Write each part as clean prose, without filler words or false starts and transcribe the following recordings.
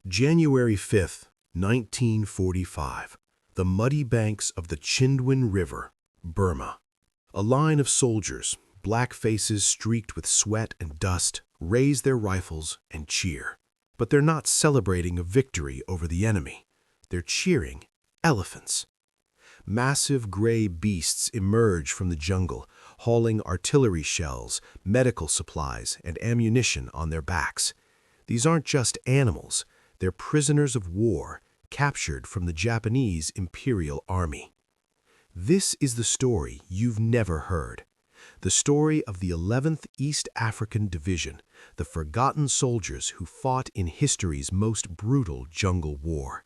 January 5th, 1945. The muddy banks of the Chindwin River, Burma. A line of soldiers, black faces streaked with sweat and dust, raise their rifles and cheer. But they're not celebrating a victory over the enemy. They're cheering elephants. Massive gray beasts emerge from the jungle, hauling artillery shells, medical supplies, and ammunition on their backs. These aren't just animals. They're prisoners of war, captured from the Japanese Imperial Army. This is the story you've never heard. The story of the 11th East African Division, the forgotten soldiers who fought in history's most brutal jungle war,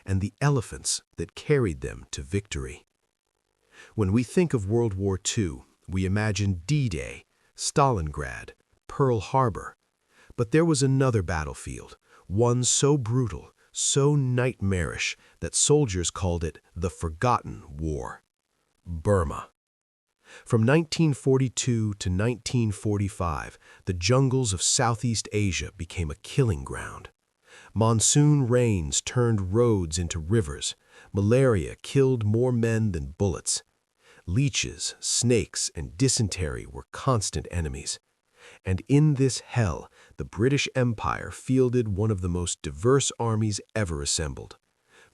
and the elephants that carried them to victory. When we think of World War II, we imagine D-Day, Stalingrad, Pearl Harbor. But there was another battlefield, one so brutal, so nightmarish, that soldiers called it the Forgotten War. Burma. From 1942 to 1945, the jungles of Southeast Asia became a killing ground. Monsoon rains turned roads into rivers. Malaria killed more men than bullets. Leeches, snakes, and dysentery were constant enemies. And in this hell, the British Empire fielded one of the most diverse armies ever assembled.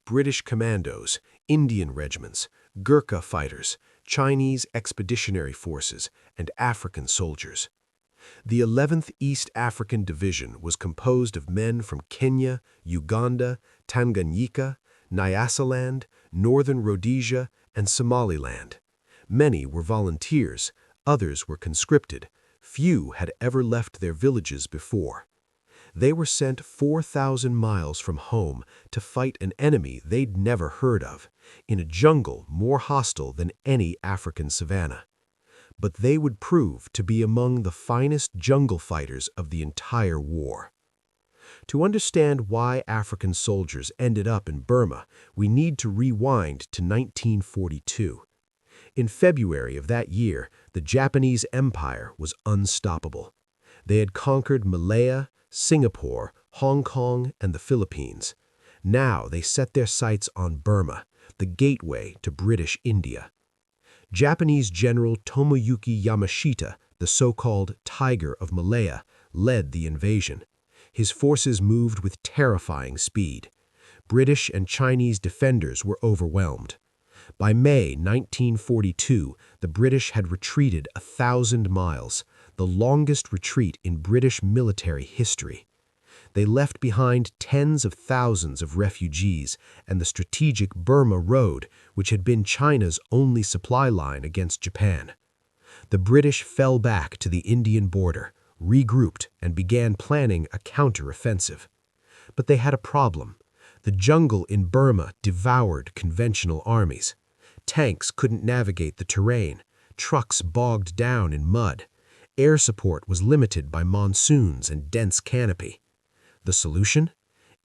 British commandos, Indian regiments, Gurkha fighters, Chinese expeditionary forces, and African soldiers. The 11th East African Division was composed of men from Kenya, Uganda, Tanganyika, Nyasaland, Northern Rhodesia, and Somaliland. Many were volunteers, others were conscripted. Few had ever left their villages before. They were sent 4,000 miles from home to fight an enemy they'd never heard of, in a jungle more hostile than any African savanna. But they would prove to be among the finest jungle fighters of the entire war. To understand why African soldiers ended up in Burma, we need to rewind to 1942. In February of that year, the Japanese Empire was unstoppable. They had conquered Malaya, Singapore, Hong Kong, and the Philippines. Now they set their sights on Burma, the gateway to British India. Japanese General Tomoyuki Yamashita, the so-called Tiger of Malaya, led the invasion. His forces moved with terrifying speed. British and Chinese defenders were overwhelmed. By May 1942, the British had retreated 1,000 miles, the longest retreat in British military history. They left behind tens of thousands of refugees and the strategic Burma Road, which had been China's only supply line against Japan. The British fell back to the Indian border, regrouped, and began planning a counter-offensive. But they had a problem. The jungle in Burma devoured conventional armies. Tanks couldn't navigate the terrain. Trucks bogged down in mud. Air support was limited by monsoons and dense canopy. The solution?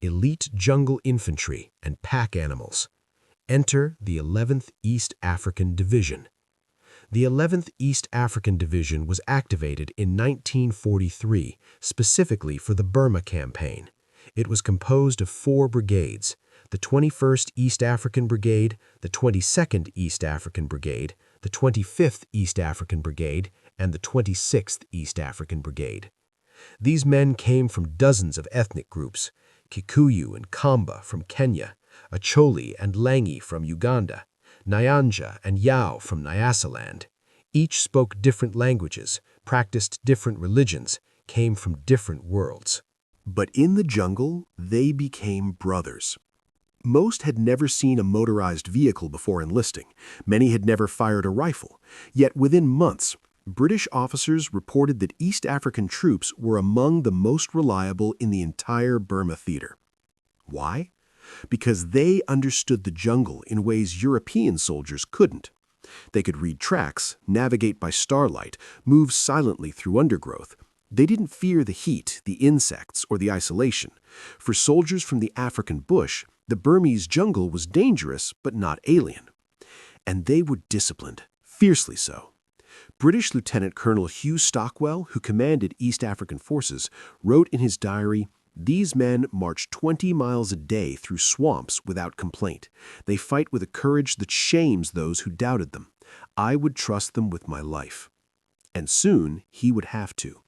Elite jungle infantry and pack animals. Enter the 11th East African Division. The 11th East African Division was activated in 1943, specifically for the Burma campaign. It was composed of 4 brigades: the 21st East African Brigade, the 22nd East African Brigade, the 25th East African Brigade, and the 26th East African Brigade. These men came from dozens of ethnic groups: Kikuyu and Kamba from Kenya, Acholi and Langi from Uganda, Nyanja and Yao from Nyasaland. Each spoke different languages, practiced different religions, came from different worlds. But in the jungle, they became brothers. Most had never seen a motorized vehicle before enlisting. Many had never fired a rifle. Yet within months, British officers reported that East African troops were among the most reliable in the entire Burma theater. Why? Because they understood the jungle in ways European soldiers couldn't. They could read tracks, navigate by starlight, move silently through undergrowth. They didn't fear the heat, the insects, or the isolation. For soldiers from the African bush, the Burmese jungle was dangerous but not alien. And they were disciplined, fiercely so. British Lieutenant Colonel Hugh Stockwell, who commanded East African forces, wrote in his diary, These men march 20 miles a day through swamps without complaint. They fight with a courage that shames those who doubted them. I would trust them with my life. And soon he would have to.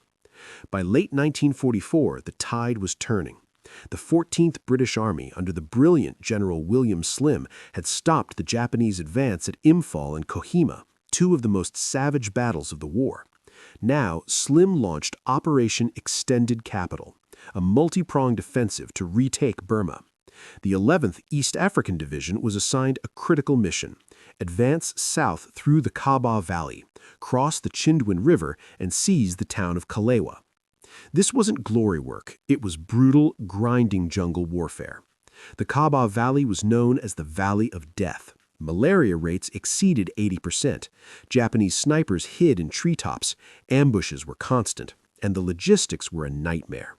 By late 1944, the tide was turning. The 14th British Army, under the brilliant General William Slim, had stopped the Japanese advance at Imphal and Kohima, two of the most savage battles of the war. Now, Slim launched Operation Extended Capital, a multi-pronged offensive to retake Burma. The 11th East African Division was assigned a critical mission: advance south through the Kaaba Valley, cross the Chindwin River, and seize the town of Kalewa. This wasn't glory work, it was brutal, grinding jungle warfare. The Kaaba Valley was known as the Valley of Death. Malaria rates exceeded 80%. Japanese snipers hid in treetops, ambushes were constant, and the logistics were a nightmare.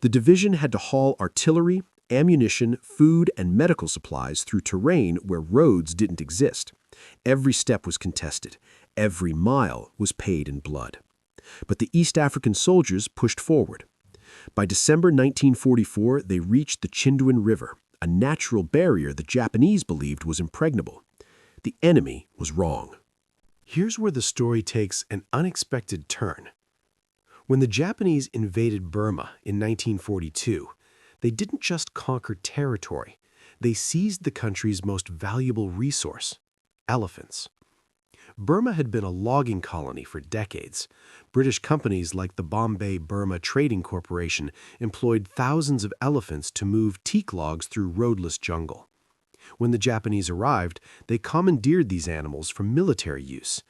The division had to haul artillery, ammunition, food, and medical supplies through terrain where roads didn't exist. Every step was contested. Every mile was paid in blood. But the East African soldiers pushed forward. By December 1944, they reached the Chindwin River, a natural barrier the Japanese believed was impregnable. The enemy was wrong. Here's where the story takes an unexpected turn. When the Japanese invaded Burma in 1942, they didn't just conquer territory, they seized the country's most valuable resource: elephants. Burma had been a logging colony for decades. British companies like the Bombay-Burma Trading Corporation employed thousands of elephants to move teak logs through roadless jungle. When the Japanese arrived, they commandeered these animals for military use.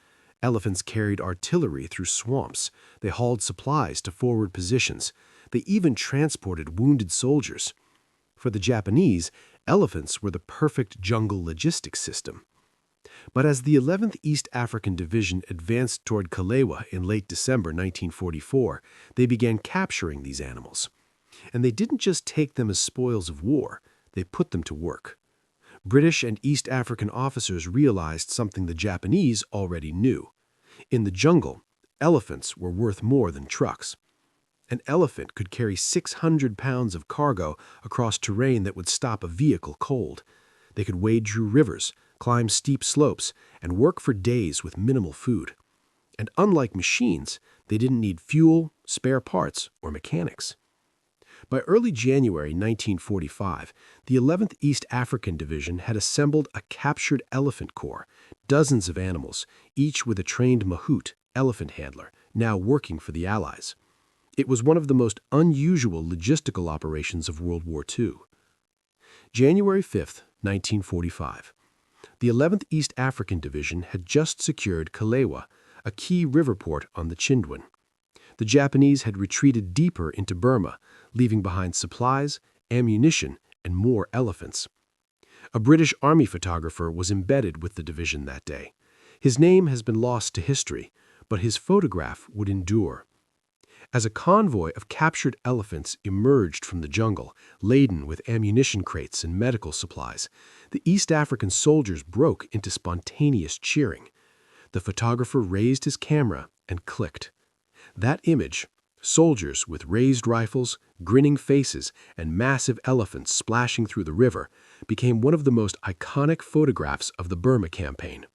Elephants carried artillery through swamps. They hauled supplies to forward positions. They even transported wounded soldiers. For the Japanese, elephants were the perfect jungle logistics system. But as the 11th East African Division advanced toward Kalewa in late December 1944, they began capturing these animals. And they didn't just take them as spoils of war, they put them to work. British and East African officers realized something the Japanese already knew. In the jungle, elephants were worth more than trucks. An elephant could carry 600 pounds of cargo across terrain that would stop a vehicle cold. They could wade through rivers, climb steep slopes, and work for days with minimal food. And unlike machines, they didn't need fuel, spare parts, or mechanics. By early January 1945, the 11th East African Division had assembled a captured elephant corps, dozens of animals, each with a trained mahout, elephant handler, now working for the Allies. It was one of the most unusual logistical operations of World War II. January 5, 1945. The 11th East African Division had just secured Kalewa, a key river port on the Chindwin. The Japanese had retreated deeper into Burma, leaving behind supplies, ammunition, and more elephants. A British Army photographer was embedded with the division that day. His name has been lost to history, but his photograph would endure. As a convoy of captured elephants emerged from the jungle, laden with ammunition crates and medical supplies, the East African soldiers broke into spontaneous cheering. The photographer raised his camera and clicked. That image, soldiers with raised rifles, grinning faces, and massive elephants splashing through the river, became one of the most iconic photographs of the Burma campaign.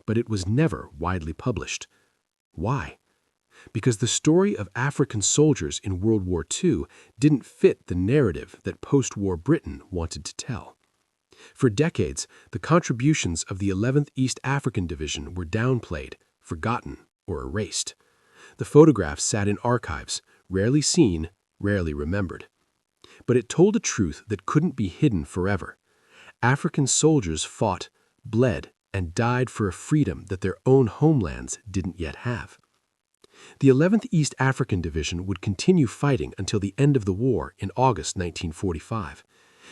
But it was never widely published. Why? Because the story of African soldiers in World War II didn't fit the narrative that post-war Britain wanted to tell. For decades, the contributions of the 11th East African Division were downplayed, forgotten, or erased. The photographs sat in archives, rarely seen, rarely remembered. But it told a truth that couldn't be hidden forever. African soldiers fought, bled, and died for a freedom that their own homelands didn't yet have. The 11th East African Division would continue fighting until the end of the war in August 1945.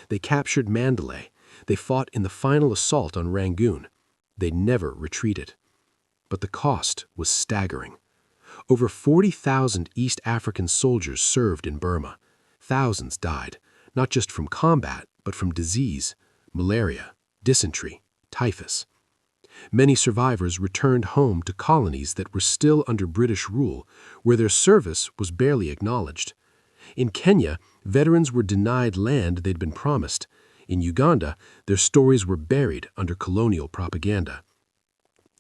They captured Mandalay. They fought in the final assault on Rangoon. They never retreated. But the cost was staggering. Over 40,000 East African soldiers served in Burma. Thousands died, not just from combat, but from disease, malaria, dysentery, typhus. Many survivors returned home to colonies that were still under British rule, where their service was barely acknowledged. In Kenya, veterans were denied land they'd been promised. In Uganda, their stories were buried under colonial propaganda.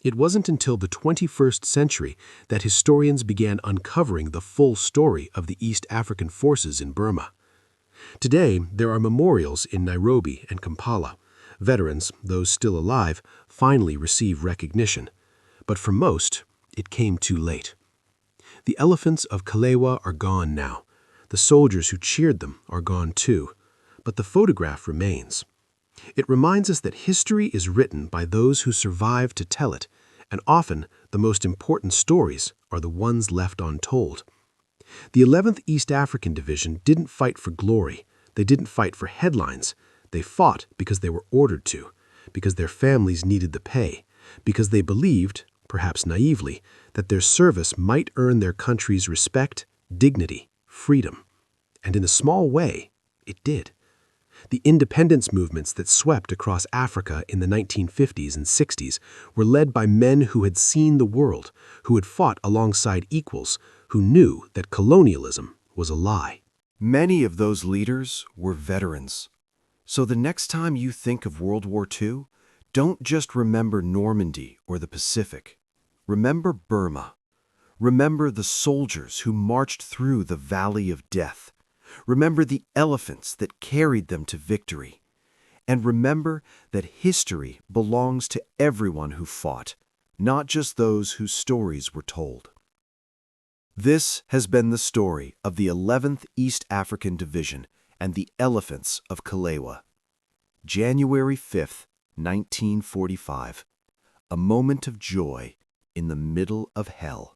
It wasn't until the 21st century that historians began uncovering the full story of the East African forces in Burma. Today, there are memorials in Nairobi and Kampala. Veterans, those still alive, finally receive recognition. But for most, it came too late. The elephants of Kalewa are gone now. The soldiers who cheered them are gone too. But the photograph remains. It reminds us that history is written by those who survive to tell it, and often the most important stories are the ones left untold. The 11th East African Division didn't fight for glory. They didn't fight for headlines. They fought because they were ordered to, because their families needed the pay, because they believed, perhaps naively, that their service might earn their country's respect, dignity, freedom. And in a small way, it did. The independence movements that swept across Africa in the 1950s and 60s were led by men who had seen the world, who had fought alongside equals, who knew that colonialism was a lie. Many of those leaders were veterans. So the next time you think of World War II, don't just remember Normandy or the Pacific. Remember Burma. Remember the soldiers who marched through the Valley of Death. Remember the elephants that carried them to victory. And remember that history belongs to everyone who fought, not just those whose stories were told. This has been the story of the 11th East African Division and the elephants of Kalewa. January 5th, 1945. A moment of joy in the middle of hell.